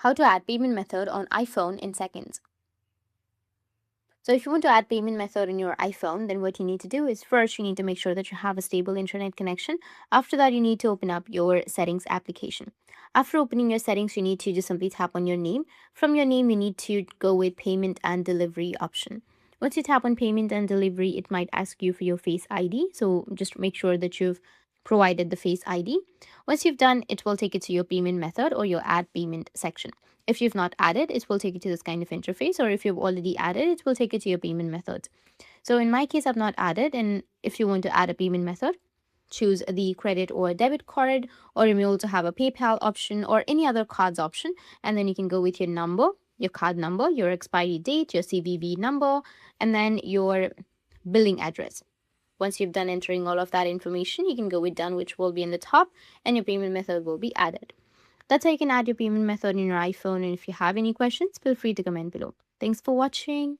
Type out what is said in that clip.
How to add payment method on iPhone in seconds. So if you want to add payment method in your iPhone, then what you need to do is first you need to make sure that you have a stable internet connection. After that, you need to open up your settings application. After opening your settings, you need to just simply tap on your name. From your name, you need to go with payment and delivery option. Once you tap on payment and delivery, it might ask you for your Face ID. So just make sure that you've provided the Face ID. Once you've done, it will take you to your payment method or your add payment section. If you've not added, it will take you to this kind of interface, or if you've already added, it will take you to your payment method. So in my case, I've not added, and if you want to add a payment method, choose the credit or debit card, or you may also have a PayPal option or any other cards option, and then you can go with your number, your card number, your expiry date, your CVV number, and then your billing address. Once you've done entering all of that information, you can go with done, which will be in the top, and your payment method will be added. That's how you can add your payment method in your iPhone. And if you have any questions, feel free to comment below. Thanks for watching.